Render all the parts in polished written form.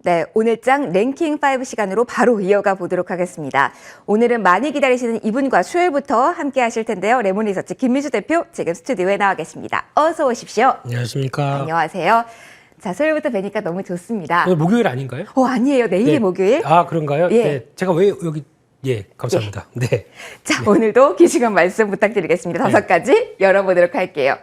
네, 오늘장 랭킹 5 시간으로 바로 이어가 보도록 하겠습니다. 오늘은 많이 기다리시는 이분과 수요일부터 함께 하실 텐데요. 레몬리서치 김민수 대표 지금 스튜디오에 나와 계십니다. 어서 오십시오. 안녕하십니까. 안녕하세요. 자, 수요일부터 뵈니까 너무 좋습니다. 오늘 목요일 아닌가요? 아니에요. 내일이 네. 목요일. 아, 그런가요? 예. 네. 제가 왜 여기 감사합니다. 예. 네. 자, 오늘도 기시간 말씀 부탁드리겠습니다. 5가지 열어보도록 할게요.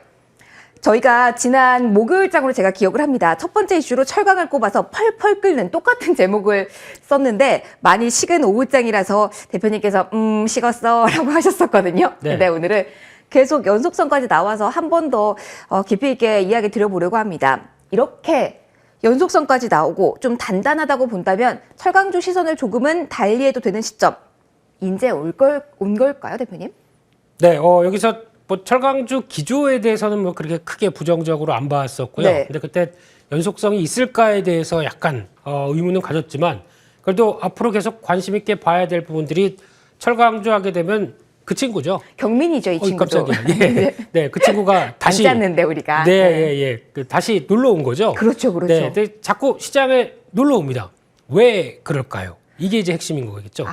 저희가 지난 목요일장으로 제가 기억을 합니다. 첫 번째 이슈로 철강을 꼽아서 펄펄 끓는 똑같은 제목을 썼는데 많이 식은 오후장이라서 대표님께서 식었어 라고 하셨었거든요. 네. 근데 오늘은 계속 연속성까지 나와서 한 번 더 깊이 있게 이야기 드려보려고 합니다. 이렇게 연속성까지 나오고 좀 단단하다고 본다면 철강주 시선을 조금은 달리해도 되는 시점 이제 온 걸까요, 대표님? 네, 여기서 뭐 철강주 기조에 대해서는 뭐 그렇게 크게 부정적으로 안 봤었고요. 네. 근데 그때 연속성이 있을까에 대해서 약간 의문은 가졌지만 그래도 앞으로 계속 관심 있게 봐야 될 부분들이 철강주 하게 되면 그 친구죠. 경민이죠, 이 친구도. 깜짝이야. 예. 네, 그 친구가 다시 안 짰는데 우리가. 네, 예. 다시 놀러 온 거죠. 그렇죠, 그렇죠. 네, 근데 자꾸 시장에 놀러 옵니다. 왜 그럴까요? 이게 이제 핵심인 거겠죠.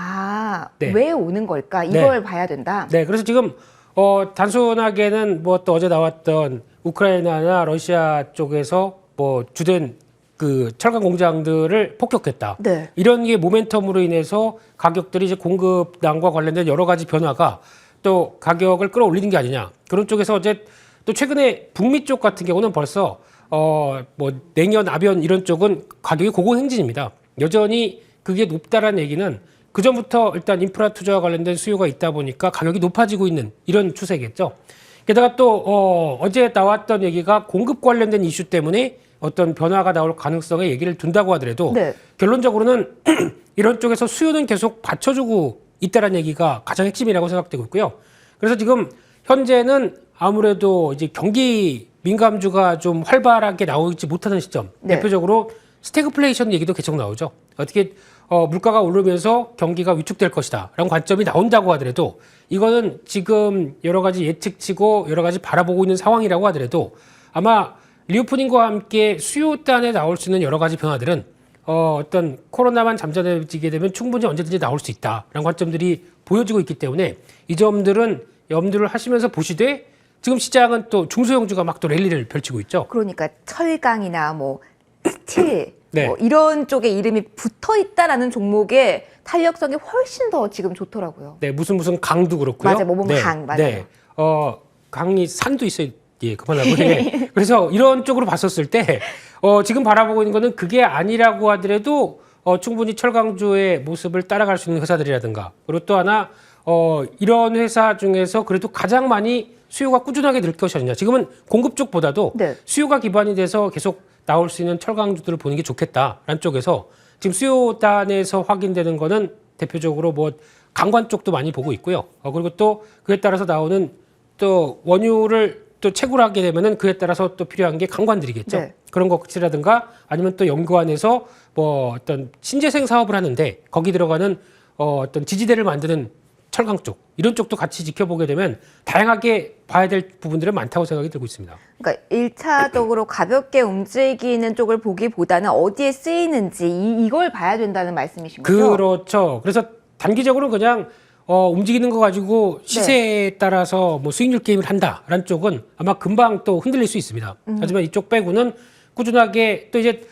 네. 왜 오는 걸까? 이걸 봐야 된다. 네, 그래서 지금 단순하게는 뭐 또 어제 나왔던 우크라이나나 러시아 쪽에서 뭐 주된 그 철강 공장들을 폭격했다. 네. 이런 게 모멘텀으로 인해서 가격들이 이제 공급난과 관련된 여러 가지 변화가 또 가격을 끌어올리는 게 아니냐. 그런 쪽에서 어제 또 최근에 북미 쪽 같은 경우는 벌써 뭐 냉연, 아변 이런 쪽은 가격이 고공행진입니다. 여전히 그게 높다라는 얘기는 그 전부터 일단 인프라 투자와 관련된 수요가 있다 보니까 가격이 높아지고 있는 이런 추세겠죠. 게다가 또 어제 나왔던 얘기가 공급 관련된 이슈 때문에 어떤 변화가 나올 가능성의 얘기를 둔다고 하더라도 네. 결론적으로는 이런 쪽에서 수요는 계속 받쳐주고 있다는 얘기가 가장 핵심이라고 생각되고 있고요. 그래서 지금 현재는 아무래도 이제 경기 민감주가 좀 활발하게 나오지 못하는 시점. 네. 대표적으로 스태그플레이션 얘기도 계속 나오죠. 어떻게 물가가 오르면서 경기가 위축될 것이다 라는 관점이 나온다고 하더라도 이거는 지금 여러 가지 예측치고 여러 가지 바라보고 있는 상황이라고 하더라도 아마 리오프닝과 함께 수요단에 나올 수 있는 여러 가지 변화들은 어떤 코로나만 잠잠해지게 되면 충분히 언제든지 나올 수 있다라는 관점들이 보여지고 있기 때문에 이 점들은 염두를 하시면서 보시되 지금 시장은 또 중소형주가 막 또 랠리를 펼치고 있죠. 그러니까 철강이나 뭐 스틸 네. 뭐 이런 쪽에 이름이 붙어 있다라는 종목의 탄력성이 훨씬 더 지금 좋더라고요. 네, 무슨 강도 그렇고요. 맞아요, 모범 네, 강 맞아요. 네, 강이 산도 있어요. 예, 그만하고. 네. 그래서 이런 쪽으로 봤었을 때 지금 바라보고 있는 거는 그게 아니라고 하더라도 충분히 철강주의 모습을 따라갈 수 있는 회사들이라든가 그리고 또 하나 이런 회사 중에서 그래도 가장 많이 수요가 꾸준하게 늘 것이 아니냐. 지금은 공급 쪽보다도 네. 수요가 기반이 돼서 계속 나올 수 있는 철강주들을 보는 게 좋겠다라는 쪽에서 지금 수요단에서 확인되는 거는 대표적으로 뭐 강관 쪽도 많이 보고 있고요. 그리고 또 그에 따라서 나오는 또 원유를 또 채굴 하게 되면은 그에 따라서 또 필요한 게 강관들이겠죠. 네. 그런 것이라든가 아니면 또 연구원에서 뭐 어떤 신재생 사업을 하는데 거기 들어가는 어떤 지지대를 만드는 철강 쪽 이런 쪽도 같이 지켜보게 되면 다양하게 봐야 될 부분들은 많다고 생각이 들고 있습니다. 그러니까 1차적으로 가볍게 움직이는 쪽을 보기보다는 어디에 쓰이는지 이걸 봐야 된다는 말씀이신 거죠? 그렇죠. 그래서 단기적으로 그냥 움직이는 거 가지고 시세에 따라서 뭐 수익률 게임을 한다라는 쪽은 아마 금방 또 흔들릴 수 있습니다. 하지만 이쪽 빼고는 꾸준하게 또 이제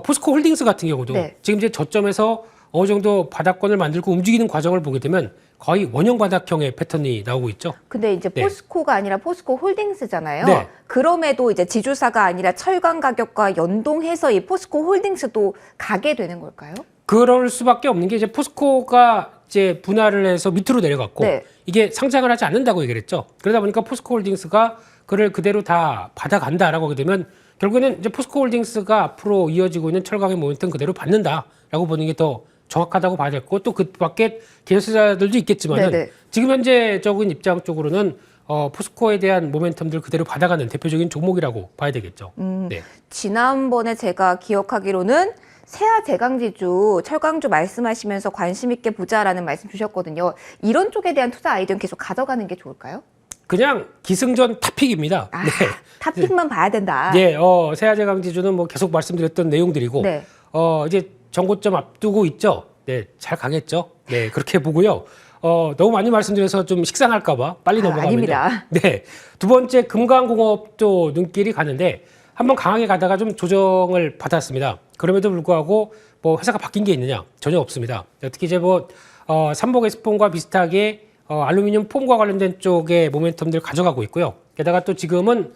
포스코 홀딩스 같은 경우도 네. 지금 이제 저점에서 어느 정도 바닥권을 만들고 움직이는 과정을 보게 되면 거의 원형 바닥형의 패턴이 나오고 있죠. 근데 이제 네. 포스코가 아니라 포스코 홀딩스잖아요. 네. 그럼에도 이제 지주사가 아니라 철강 가격과 연동해서 이 포스코 홀딩스도 가게 되는 걸까요? 그럴 수밖에 없는 게 이제 포스코가 이제 분할을 해서 밑으로 내려갔고 네. 이게 상장을 하지 않는다고 얘기를 했죠. 그러다 보니까 포스코 홀딩스가 그를 그대로 다 받아간다라고 하게 되면 결국에는 이제 포스코 홀딩스가 앞으로 이어지고 있는 철강의 모멘텀 그대로 받는다라고 보는 게 더 정확하다고 봐야 될 거고 또 그 밖에 계열사들도 있겠지만은 네네. 지금 현재적인 입장 쪽으로는 포스코에 대한 모멘텀들 그대로 받아가는 대표적인 종목이라고 봐야 되겠죠. 네. 지난번에 제가 기억하기로는 세아 제강지주, 철강주 말씀하시면서 관심 있게 보자라는 말씀 주셨거든요. 이런 쪽에 대한 투자 아이디어는 계속 가져가는 게 좋을까요? 그냥 기승전 탑픽입니다. 아, 탑픽만 봐야 된다. 네, 세아제 강지주는 뭐 계속 말씀드렸던 내용들이고, 네. 이제 정고점 앞두고 있죠. 네, 잘 가겠죠. 네, 그렇게 보고요. 너무 많이 말씀드려서 좀 식상할까봐 빨리 넘어가면요. 아닙니다. 네, 두 번째 금강공업도 눈길이 가는데 한번 강하게 가다가 좀 조정을 받았습니다. 그럼에도 불구하고 뭐 회사가 바뀐 게 있느냐? 전혀 없습니다. 특히 이제 뭐 삼복 에스폰과 비슷하게 알루미늄 폼과 관련된 쪽의 모멘텀들 가져가고 있고요. 게다가 또 지금은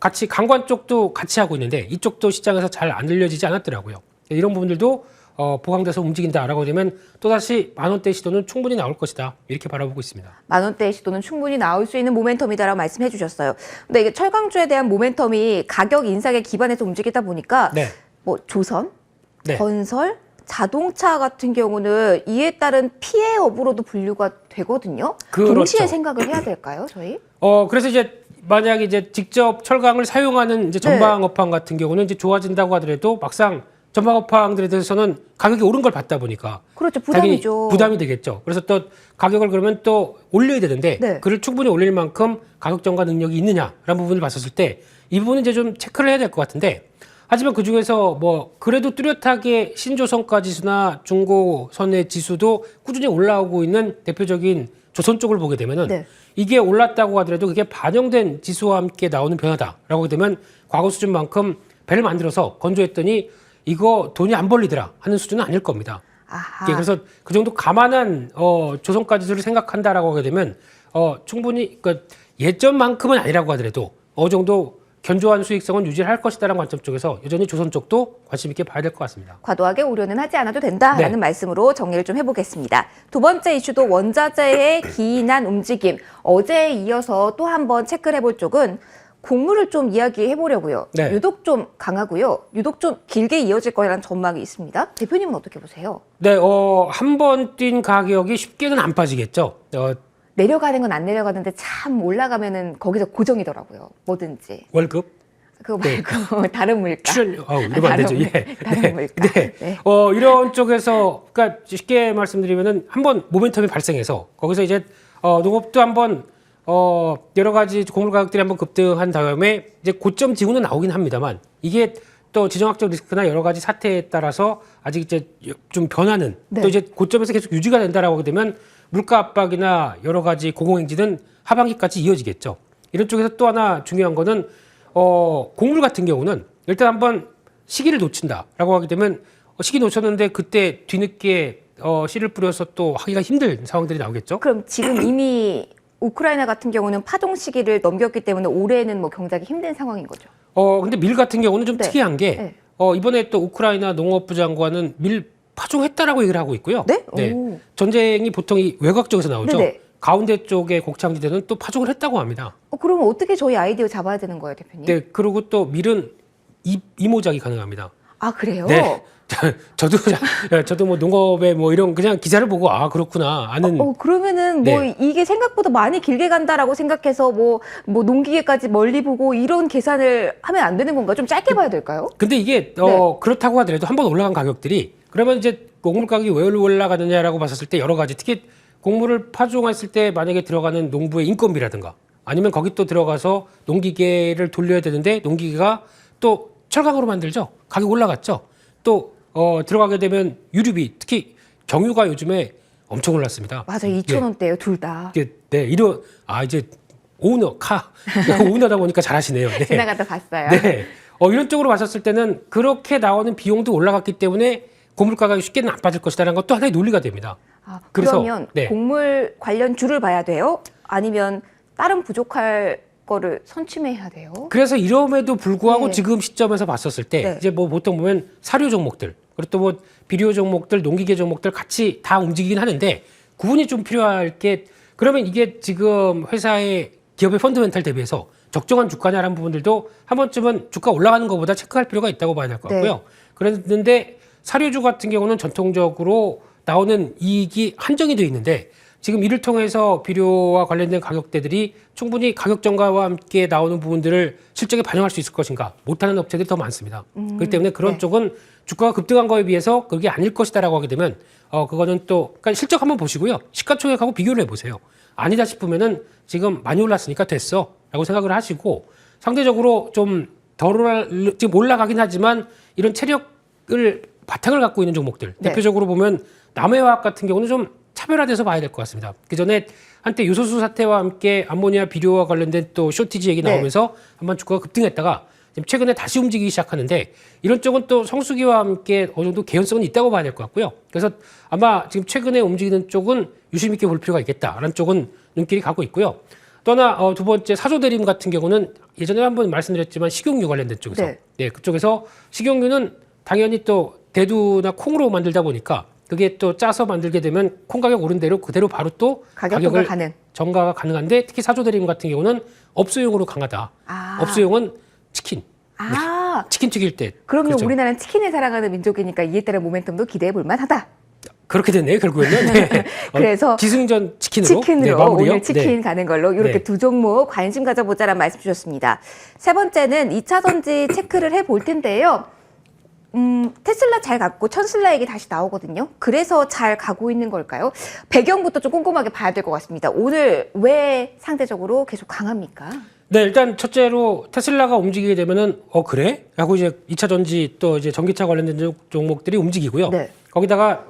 같이 강관 쪽도 같이 하고 있는데 이쪽도 시장에서 잘 안 들려지지 않았더라고요. 이런 부분들도 보강돼서 움직인다라고 되면 또다시 만원대 시도는 충분히 나올 것이다. 이렇게 바라보고 있습니다. 만원대의 시도는 충분히 나올 수 있는 모멘텀이다라고 말씀해 주셨어요. 근데 이게 철강주에 대한 모멘텀이 가격 인상에 기반해서 움직이다 보니까 네. 뭐 조선, 네. 건설, 자동차 같은 경우는 이에 따른 피해업으로도 분류가 되거든요. 그렇죠. 동시에 생각을 해야 될까요, 저희? 그래서 이제 만약에 이제 직접 철강을 사용하는 이제 전방업황 같은 경우는 이제 좋아진다고 하더라도 막상 전방업황들에 대해서는 가격이 오른 걸 받다 보니까 그렇죠, 당연히 부담이죠. 부담이 되겠죠. 그래서 또 가격을 그러면 또 올려야 되는데 네. 그를 충분히 올릴 만큼 가격 전가 능력이 있느냐라는 부분을 봤었을 때 이 부분은 이제 좀 체크를 해야 될 것 같은데 하지만 그 중에서 뭐 그래도 뚜렷하게 신조선가 지수나 중고선의 지수도 꾸준히 올라오고 있는 대표적인 조선 쪽을 보게 되면은 네. 이게 올랐다고 하더라도 그게 반영된 지수와 함께 나오는 변화다라고 하게 되면 과거 수준만큼 배를 만들어서 건조했더니 이거 돈이 안 벌리더라 하는 수준은 아닐 겁니다. 아하. 예, 그래서 그 정도 감안한 조선가 지수를 생각한다라고 하게 되면 충분히 그러니까 예전만큼은 아니라고 하더라도 어느 정도 견조한 수익성은 유지할 것이다라는 관점 쪽에서 여전히 조선 쪽도 관심 있게 봐야 될 것 같습니다. 과도하게 우려는 하지 않아도 된다라는 네. 말씀으로 정리를 좀 해보겠습니다. 두 번째 이슈도 원자재의 기인한 움직임. 어제에 이어서 또 한 번 체크를 해볼 쪽은 곡물을 좀 이야기해 보려고요. 네. 유독 좀 강하고요. 유독 좀 길게 이어질 거라는 전망이 있습니다. 대표님은 어떻게 보세요? 네, 한 번 뛴 가격이 쉽게는 안 빠지겠죠. 내려가는 건 안 내려가는데 참 올라가면은 거기서 고정이더라고요. 뭐든지. 월급, 그거 말고 다른 물가. 출연료, 이러면 안 되죠. 예. 다른 네. 물가. 네. 네. 이런 쪽에서, 그러니까 쉽게 말씀드리면은 한번 모멘텀이 발생해서 거기서 이제 농업도 한번 여러 가지 곡물 가격들이 한번 급등한 다음에 이제 고점 징후는 나오긴 합니다만 이게 또 지정학적 리스크나 여러 가지 사태에 따라서 아직 이제 좀 변하는 네. 또 이제 고점에서 계속 유지가 된다라고 하게 되면 물가 압박이나 여러 가지 고공행진은 하반기까지 이어지겠죠. 이런 쪽에서 또 하나 중요한 거는 곡물 같은 경우는 일단 한번 시기를 놓친다라고 하게 되면 시기 놓쳤는데 그때 뒤늦게 씨를 뿌려서 또 하기가 힘든 상황들이 나오겠죠. 그럼 지금 이미 우크라이나 같은 경우는 파종 시기를 넘겼기 때문에 올해는 뭐 경작이 힘든 상황인 거죠. 근데 밀 같은 경우는 좀 네. 특이한 게 네. 이번에 또 우크라이나 농업부 장관은 밀 파종했다라고 얘기를 하고 있고요. 네? 오. 전쟁이 보통 이 외곽 쪽에서 나오죠. 네네. 가운데 쪽의 곡창지대는 또 파종을 했다고 합니다. 그러면 어떻게 저희 아이디어 잡아야 되는 거예요, 대표님? 네, 그리고 또 밀은 이모작이 가능합니다. 아, 그래요? 네. 저도 뭐 농업에 뭐 이런 그냥 기사를 보고 그렇구나 아는. 그러면은 뭐 네. 이게 생각보다 많이 길게 간다라고 생각해서 뭐 농기계까지 멀리 보고 이런 계산을 하면 안 되는 건가? 좀 짧게 봐야 될까요? 근데 이게 그렇다고 하더라도 한번 올라간 가격들이 그러면 이제 곡물 가격이 왜 올라가느냐라고 봤었을 때 여러 가지 특히 곡물을 파종했을 때 만약에 들어가는 농부의 인건비라든가 아니면 거기 또 들어가서 농기계를 돌려야 되는데 농기계가 또 철강으로 만들죠. 가격 올라갔죠. 또 들어가게 되면 유류비 특히 경유가 요즘에 엄청 올랐습니다. 맞아, 2,000원대예요, 둘 다. 네, 이제 오너다 보니까 잘하시네요. 네. 지나가다 봤어요. 네. 이런 쪽으로 봤었을 때는 그렇게 나오는 비용도 올라갔기 때문에 곡물 가격이 쉽게는 안 빠질 것이다라는 것도 하나의 논리가 됩니다. 그래서, 그러면 네. 곡물 관련 주를 봐야 돼요? 아니면 다른 부족할 거를 선취해야 돼요? 그래서 이럼에도 불구하고 네. 지금 시점에서 봤었을 때 네. 이제 뭐 보통 보면 사료 종목들 그리고 또 뭐 비료 종목들, 농기계 종목들 같이 다 움직이긴 하는데 구분이 좀 필요할 게 그러면 이게 지금 회사의 기업의 펀드멘탈 대비해서 적정한 주가냐라는 부분들도 한 번쯤은 주가 올라가는 것보다 체크할 필요가 있다고 봐야 될 것 같고요. 네. 그랬는데 사료주 같은 경우는 전통적으로 나오는 이익이 한정이 돼 있는데 지금 이를 통해서 비료와 관련된 가격대들이 충분히 가격 정가와 함께 나오는 부분들을 실적에 반영할 수 있을 것인가 못하는 업체들이 더 많습니다. 그렇기 때문에 그런 네. 쪽은 주가가 급등한 거에 비해서 그게 아닐 것이다라고 하게 되면 그거는 또 그러니까 실적 한번 보시고요. 시가총액하고 비교를 해보세요. 아니다 싶으면은 지금 많이 올랐으니까 됐어라고 생각을 하시고 상대적으로 좀 지금 올라가긴 하지만 이런 체력을 바탕을 갖고 있는 종목들 네. 대표적으로 보면 남해화학 같은 경우는 좀 차별화돼서 봐야 될 것 같습니다. 그 전에 한때 요소수 사태와 함께 암모니아 비료와 관련된 또 쇼티지 얘기 나오면서 한번 주가가 급등했다가 지금 최근에 다시 움직이기 시작하는데 이런 쪽은 또 성수기와 함께 어느 정도 개연성은 있다고 봐야 될 것 같고요. 그래서 아마 지금 최근에 움직이는 쪽은 유심 있게 볼 필요가 있겠다라는 쪽은 눈길이 가고 있고요. 또 하나 두 번째 사조대림 같은 경우는 예전에 한번 말씀드렸지만 식용유 관련된 쪽에서 네. 그쪽에서 식용유는 당연히 또 대두나 콩으로 만들다 보니까 그게 또 짜서 만들게 되면 콩 가격 오른 대로 그대로 바로 또 가격을 가능. 전가가 가능한데 특히 사조대림 같은 경우는 업소용으로 강하다. 업소용은 치킨. 치킨 튀길 때. 그러면 그렇죠. 우리나라는 치킨을 사랑하는 민족이니까 이에 따른 모멘텀도 기대해 볼 만하다. 그렇게 됐네요, 결국에는. 네. 그래서 기승전 치킨으로. 치킨으로 마무리요. 오늘 치킨 가는 걸로 이렇게 네. 두 종목 관심 가져보자라는 말씀 주셨습니다. 세 번째는 2차 전지 체크를 해볼 텐데요. 테슬라 잘 갔고 천슬라 얘기 다시 나오거든요. 그래서 잘 가고 있는 걸까요? 배경부터 좀 꼼꼼하게 봐야 될 것 같습니다. 오늘 왜 상대적으로 계속 강합니까? 네, 일단 첫째로 테슬라가 움직이게 되면은 그래? 하고 이제 2차 전지 또 이제 전기차 관련된 종목들이 움직이고요. 네. 거기다가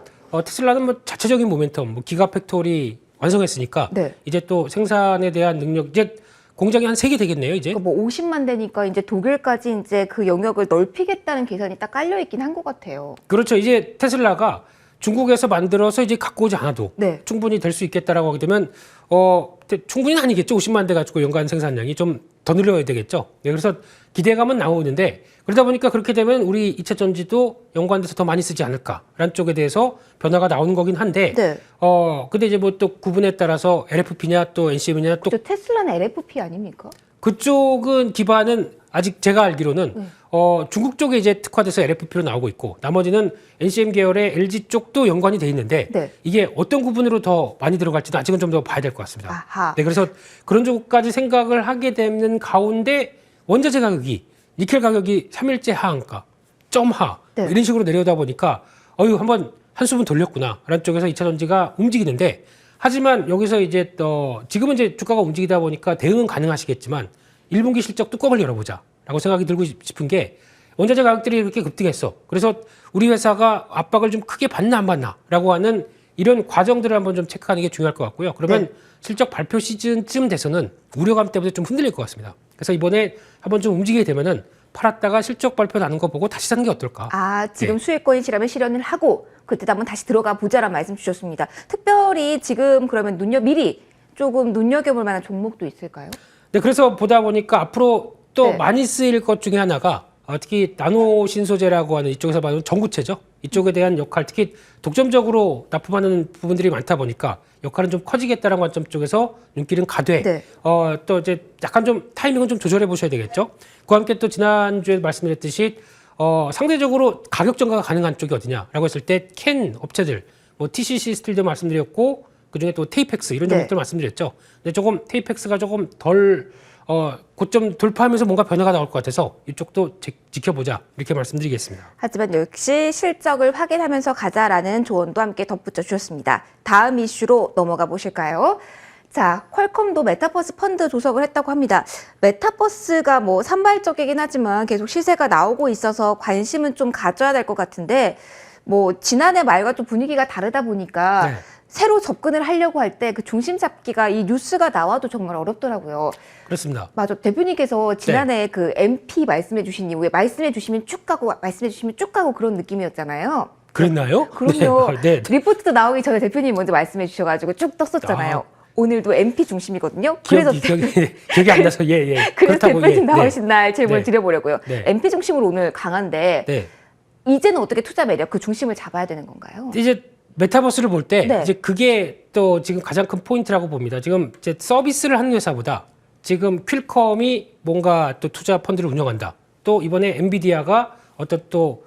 테슬라는 뭐 자체적인 모멘텀, 뭐 기가 팩토리 완성했으니까 네. 이제 또 생산에 대한 능력 이제 공장이 한 3개 되겠네요, 이제. 뭐 50만 대니까 이제 독일까지 이제 그 영역을 넓히겠다는 계산이 딱 깔려 있긴 한 것 같아요. 그렇죠. 이제 테슬라가 중국에서 만들어서 이제 갖고 오지 않아도 네. 충분히 될 수 있겠다라고 하게 되면 충분히는 아니겠죠. 50만 대 가지고 연간 생산량이 좀 더 늘려야 되겠죠. 네, 그래서 기대감은 나오는데 그러다 보니까 그렇게 되면 우리 2차 전지도 연관돼서 더 많이 쓰지 않을까라는 쪽에 대해서 변화가 나오는 거긴 한데 네. 근데 이제 뭐 또 구분에 따라서 LFP냐 또 NCM이냐 또 저 테슬라는 LFP 아닙니까? 그쪽은 기반은 아직 제가 알기로는 중국 쪽에 이제 특화돼서 LFP로 나오고 있고 나머지는 NCM 계열의 LG 쪽도 연관이 돼 있는데 네. 이게 어떤 구분으로 더 많이 들어갈지는 아직은 좀 더 봐야 될 것 같습니다. 아하. 네, 그래서 그런 쪽까지 생각을 하게 되는 가운데 원자재 가격이 니켈 가격이 3일째 하한가, 점하 네. 이런 식으로 내려오다 보니까 한번 한숨은 돌렸구나라는 쪽에서 2차 전지가 움직이는데 하지만 여기서 이제 지금은 이제 주가가 움직이다 보니까 대응은 가능하시겠지만 1분기 실적 뚜껑을 열어보자라고 생각이 들고 싶은 게 원자재 가격들이 이렇게 급등했어. 그래서 우리 회사가 압박을 좀 크게 받나 안 받나라고 하는 이런 과정들을 한번 좀 체크하는 게 중요할 것 같고요. 그러면 실적 발표 시즌쯤 돼서는 우려감 때문에 좀 흔들릴 것 같습니다. 그래서 이번에 한번 좀 움직이게 되면은 팔았다가 실적 발표 나는 거 보고 다시 사는 게 어떨까? 지금 수익권이시라면 실현을 하고 그때 한번 다시 들어가 보자라는 말씀 주셨습니다. 특별히 지금 그러면 미리 조금 눈여겨볼 만한 종목도 있을까요? 네, 그래서 보다 보니까 앞으로 또 네. 많이 쓰일 것 중에 하나가 특히 나노 신소재라고 하는 이쪽에서 말하는 전구체죠. 이쪽에 대한 역할, 특히 독점적으로 납품하는 부분들이 많다 보니까 역할은 좀 커지겠다는 관점 쪽에서 눈길은 가되 네. 또 이제 약간 좀 타이밍은 좀 조절해 보셔야 되겠죠. 그와 함께 또 지난주에 말씀드렸듯이 상대적으로 가격 전가가 가능한 쪽이 어디냐라고 했을 때 캔 업체들, 뭐 TCC 스틸도 말씀드렸고 그중에 또 테이펙스 이런 네. 종목들 말씀드렸죠. 근데 조금 테이펙스가 조금 덜 고점 돌파하면서 뭔가 변화가 나올 것 같아서 이쪽도 지켜보자 이렇게 말씀드리겠습니다. 하지만 역시 실적을 확인하면서 가자라는 조언도 함께 덧붙여 주셨습니다. 다음 이슈로 넘어가 보실까요? 자, 퀄컴도 메타버스 펀드 조석을 했다고 합니다. 메타버스가 뭐 산발적이긴 하지만 계속 시세가 나오고 있어서 관심은 좀 가져야 될 것 같은데 뭐 지난해 말과 좀 분위기가 다르다 보니까 네. 새로 접근을 하려고 할 때 그 중심 잡기가 이 뉴스가 나와도 정말 어렵더라고요. 그렇습니다. 맞아. 대표님께서 지난해 그 MP 말씀해 주신 이후에 말씀해 주시면 쭉 가고 말씀해 주시면 쭉 가고 그런 느낌이었잖아요. 그랬나요? 그럼요. 네. 리포트도 나오기 전에 대표님이 먼저 말씀해 주셔가지고 쭉 떴었잖아요. 오늘도 MP 중심이거든요. 그래서 기억이 안 나서 예. 그래서 그렇다고, 대표님 예. 나오신 날 질문을 네. 드려보려고요. 네. MP 중심으로 오늘 강한데 네. 이제는 어떻게 투자 매력 그 중심을 잡아야 되는 건가요? 이제 메타버스를 볼 때 네. 이제 그게 또 지금 가장 큰 포인트라고 봅니다. 지금 이제 서비스를 하는 회사보다 지금 퀄컴이 뭔가 또 투자 펀드를 운영한다. 또 이번에 엔비디아가 어떤 또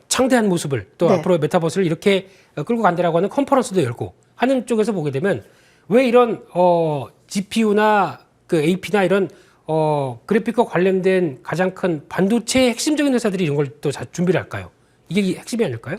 창대한 모습을 또 네. 앞으로 메타버스를 이렇게 끌고 간다라고 하는 컨퍼런스도 열고 하는 쪽에서 보게 되면 왜 이런 GPU나 그 AP나 이런 그래픽과 관련된 가장 큰 반도체 핵심적인 회사들이 이런 걸 또 준비를 할까요? 이게 핵심이 아닐까요?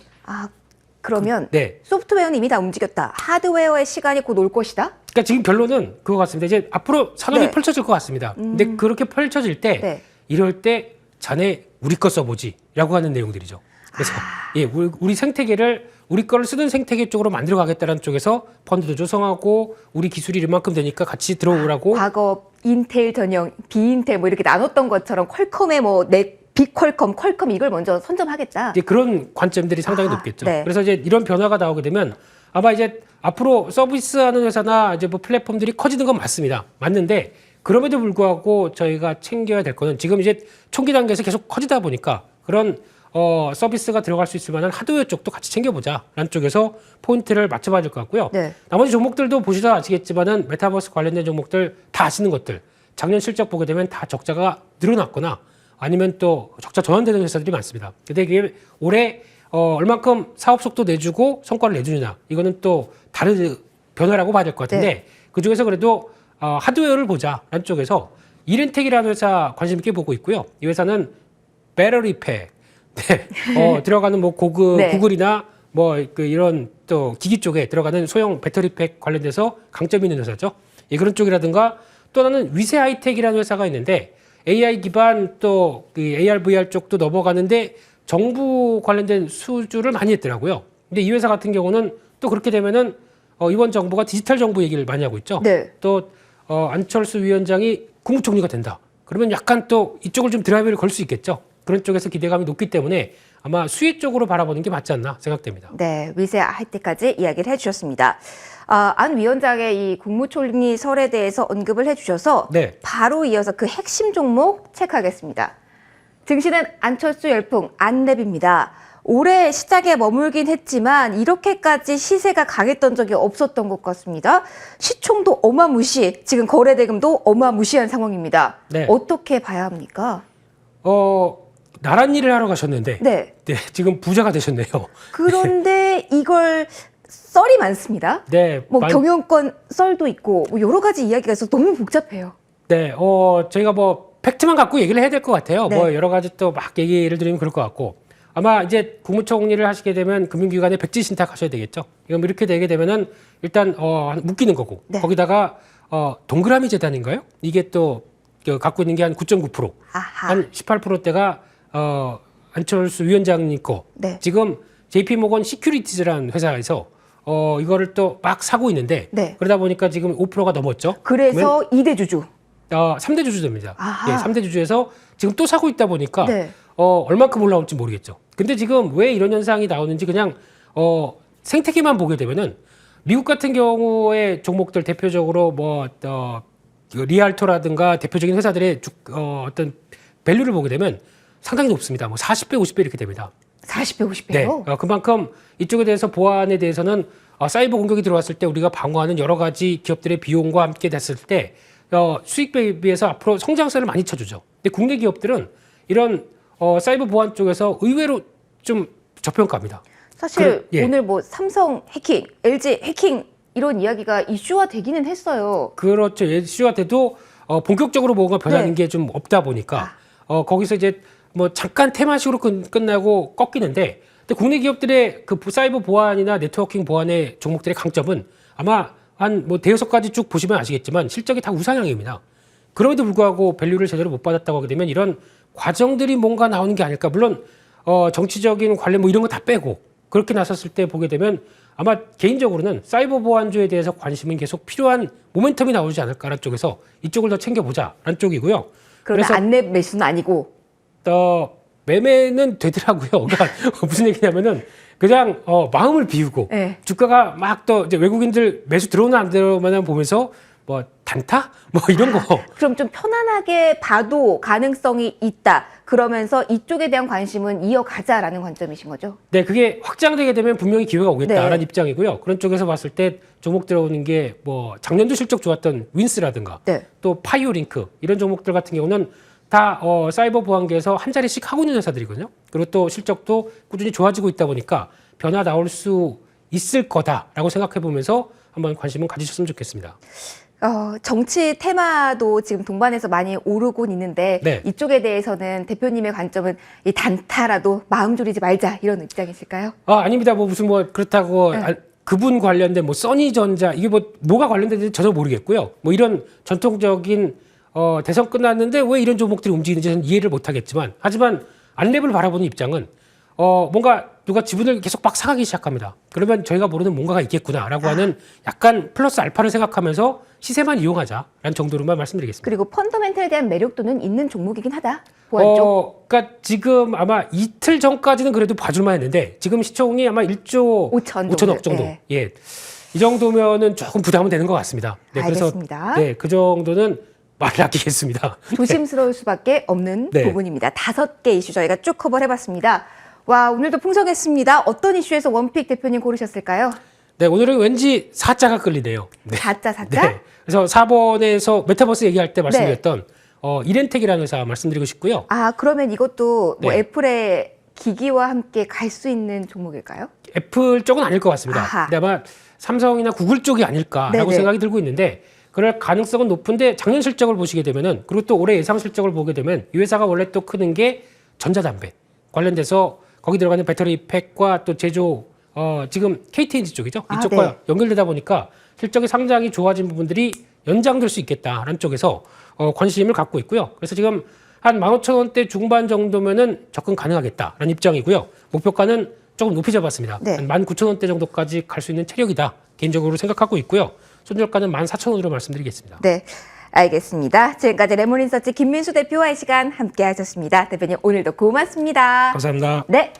그러면 네. 소프트웨어는 이미 다 움직였다. 하드웨어의 시간이 곧 올 것이다? 그러니까 지금 결론은 그거 같습니다. 이제 앞으로 산업이 네. 펼쳐질 것 같습니다. 근데 그렇게 펼쳐질 때 네. 이럴 때 자네 우리 거 써보지라고 하는 내용들이죠. 그래서 예, 우리 생태계를 우리 거를 쓰는 생태계 쪽으로 만들어 가겠다는 쪽에서 펀드도 조성하고 우리 기술이 이만큼 되니까 같이 들어오라고. 과거 인텔 전형, 비인텔 뭐 이렇게 나눴던 것처럼 퀄컴의 빅퀄컴, 퀄컴 이걸 먼저 선점하겠다. 이제 그런 관점들이 상당히 높겠죠. 네. 그래서 이제 이런 변화가 나오게 되면 아마 이제 앞으로 서비스하는 회사나 이제 뭐 플랫폼들이 커지는 건 맞습니다. 맞는데 그럼에도 불구하고 저희가 챙겨야 될 거는 지금 이제 총기 단계에서 계속 커지다 보니까 그런 서비스가 들어갈 수 있을 만한 하드웨어 쪽도 같이 챙겨보자라는 쪽에서 포인트를 맞춰봐야 될 것 같고요. 네. 나머지 종목들도 보시다 아시겠지만은 메타버스 관련된 종목들 다 아시는 것들 작년 실적 보게 되면 다 적자가 늘어났거나 아니면 또 적자 전환되는 회사들이 많습니다. 근데 이게 올해 얼만큼 사업 속도 내주고 성과를 내주느냐 이거는 또 다른 변화라고 봐야 될 것 같은데 네. 그 중에서 그래도 하드웨어를 보자라는 쪽에서 이렌텍이라는 회사 관심 있게 보고 있고요. 이 회사는 배터리팩 네. 들어가는 뭐 네. 구글이나 뭐 이런 또 기기 쪽에 들어가는 소형 배터리팩 관련돼서 강점이 있는 회사죠. 예, 그런 쪽이라든가 또 하나는 위세 하이텍이라는 회사가 있는데 AI 기반 또 그 AR, VR 쪽도 넘어가는데 정부 관련된 수주를 많이 했더라고요. 근데 이 회사 같은 경우는 또 그렇게 되면은 이번 정부가 디지털 정부 얘기를 많이 하고 있죠. 네. 또 안철수 위원장이 국무총리가 된다. 그러면 약간 또 이쪽을 좀 드라이브를 걸 수 있겠죠. 그런 쪽에서 기대감이 높기 때문에 아마 수혜 쪽으로 바라보는 게 맞지 않나 생각됩니다. 네, 위세 하이텍까지 이야기를 해주셨습니다. 안 위원장의 이 국무총리 설에 대해서 언급을 해주셔서 네. 바로 이어서 그 핵심 종목 체크하겠습니다. 증시는 안철수 열풍 안랩입니다. 올해 시장에 머물긴 했지만 이렇게까지 시세가 강했던 적이 없었던 것 같습니다. 시총도 어마무시, 지금 거래 대금도 어마무시한 상황입니다. 네. 어떻게 봐야 합니까? 나란 일을 하러 가셨는데 네. 네, 지금 부자가 되셨네요. 그런데 이걸 썰이 많습니다. 네, 뭐 경영권 썰도 있고 뭐 여러 가지 이야기가 있어서 너무 복잡해요. 네, 저희가 뭐 팩트만 갖고 얘기를 해야 될 것 같아요. 네. 뭐 여러 가지 또 막 얘기를 드리면 그럴 것 같고 아마 이제 국무총리를 하시게 되면 금융기관에 백지 신탁하셔야 되겠죠. 이건 이렇게 되게 되면은 일단 묶이는 거고 네. 거기다가 동그라미 재단인가요? 이게 또 갖고 있는 게 한 9.9%, 아하. 한 18%대가 안철수 위원장님 거. 네. 지금 JP모건 시큐리티즈라는 회사에서 이거를 또 막 사고 있는데 네. 그러다 보니까 지금 5%가 넘었죠. 그래서 2대 주주. 3대 주주입니다. 아하. 예, 3대 주주에서 지금 또 사고 있다 보니까 네. 얼만큼 올라올지 모르겠죠. 근데 지금 왜 이런 현상이 나오는지 그냥 생태계만 보게 되면은 미국 같은 경우의 종목들 대표적으로 리알토라든가 대표적인 회사들의 어떤 밸류를 보게 되면 상당히 높습니다. 뭐 40배, 50배 이렇게 됩니다. 40배, 50배요? 네. 그만큼 이쪽에 대해서 보안에 대해서는 사이버 공격이 들어왔을 때 우리가 방어하는 여러 가지 기업들의 비용과 함께 됐을 때 수익에 비해서 앞으로 성장세를 많이 쳐주죠. 근데 국내 기업들은 이런 사이버 보안 쪽에서 의외로 좀 저평가합니다. 사실 예. 오늘 뭐 삼성 해킹, LG 해킹 이런 이야기가 이슈화 되기는 했어요. 그렇죠. 이슈가 돼도 본격적으로 뭐가 변하는 네. 게 좀 없다 보니까 거기서 이제 뭐 잠깐 테마식으로 끝나고 꺾이는데 근데 국내 기업들의 그 사이버 보안이나 네트워킹 보안의 종목들의 강점은 아마 한 뭐 대여섯 가지 쭉 보시면 아시겠지만 실적이 다 우상향입니다. 그럼에도 불구하고 밸류를 제대로 못 받았다고 하게 되면 이런 과정들이 뭔가 나오는 게 아닐까. 물론 정치적인 관련 뭐 이런 거 다 빼고 그렇게 나섰을 때 보게 되면 아마 개인적으로는 사이버 보안주에 대해서 관심은 계속 필요한 모멘텀이 나오지 않을까라는 쪽에서 이쪽을 더 챙겨보자라는 쪽이고요. 그러나 안랩 매수는 아니고. 매매는 되더라고요. 그러니까 무슨 얘기냐면은 그냥 마음을 비우고 네. 주가가 막 또 이제 외국인들 매수 들어오나 안 들어오나 보면서 뭐 단타 뭐 이런 거. 그럼 좀 편안하게 봐도 가능성이 있다. 그러면서 이쪽에 대한 관심은 이어가자라는 관점이신 거죠? 네, 그게 확장되게 되면 분명히 기회가 오겠다라는 네. 입장이고요. 그런 쪽에서 봤을 때 종목 들어오는 게 뭐 작년도 실적 좋았던 윈스라든가 네. 또 파이오링크 이런 종목들 같은 경우는 다 사이버 보안계에서 한 자리씩 하고 있는 회사들이거든요. 그리고 또 실적도 꾸준히 좋아지고 있다 보니까 변화 나올 수 있을 거다라고 생각해 보면서 한번 관심은 가지셨으면 좋겠습니다. 정치 테마도 지금 동반해서 많이 오르곤 있는데 네. 이쪽에 대해서는 대표님의 관점은 이 단타라도 마음 졸이지 말자 이런 입장이실까요? 아닙니다. 뭐 무슨 뭐 그렇다고 네. 그분 관련된 뭐 써니전자 이게 뭐가 관련된지 전혀 모르겠고요. 뭐 이런 전통적인 대선 끝났는데 왜 이런 종목들이 움직이는지 저는 이해를 못하겠지만 하지만 안랩을 바라보는 입장은 뭔가 누가 지분을 계속 막 사가기 시작합니다. 그러면 저희가 모르는 뭔가가 있겠구나라고 하는 약간 플러스 알파를 생각하면서 시세만 이용하자라는 정도로만 말씀드리겠습니다. 그리고 펀더멘털에 대한 매력도는 있는 종목이긴 하다. 보안 쪽. 그러니까 지금 아마 이틀 전까지는 그래도 봐줄만 했는데 지금 시총이 아마 1조 5천억 정도. 예. 예. 이 정도면은 조금 부담은 되는 것 같습니다. 네, 알겠습니다. 그래서 네, 그 정도는 말을 아끼겠습니다. 조심스러울 수밖에 없는 네. 부분입니다. 5개 이슈 저희가 쭉 커버를 해봤습니다. 와, 오늘도 풍성했습니다. 어떤 이슈에서 원픽 대표님 고르셨을까요? 네, 오늘은 왠지 4자가 끌리네요. 네. 4자? 네. 그래서 4번에서 메타버스 얘기할 때 말씀드렸던 이렌텍이라는 회사 말씀드리고 싶고요. 아, 그러면 이것도 뭐 네. 애플의 기기와 함께 갈 수 있는 종목일까요? 애플 쪽은 아닐 것 같습니다. 아하. 근데 아마 삼성이나 구글 쪽이 아닐까라고 네네. 생각이 들고 있는데 그럴 가능성은 높은데 작년 실적을 보시게 되면은 그리고 또 올해 예상 실적을 보게 되면 이 회사가 원래 또 크는 게 전자담배 관련돼서 거기 들어가는 배터리 팩과 또 제조 지금 KTNG 쪽이죠. 아, 이쪽과 네. 연결되다 보니까 실적이 상당히 좋아진 부분들이 연장될 수 있겠다라는 쪽에서 관심을 갖고 있고요. 그래서 지금 한 15,000원대 중반 정도면은 접근 가능하겠다라는 입장이고요. 목표가는 조금 높이 잡았습니다. 네. 한 19,000원대 정도까지 갈 수 있는 체력이다. 개인적으로 생각하고 있고요. 손절가는 14,000원으로 말씀드리겠습니다. 네, 알겠습니다. 지금까지 레몬인서치 김민수 대표와 이 시간 함께 하셨습니다. 대표님 오늘도 고맙습니다. 감사합니다. 네.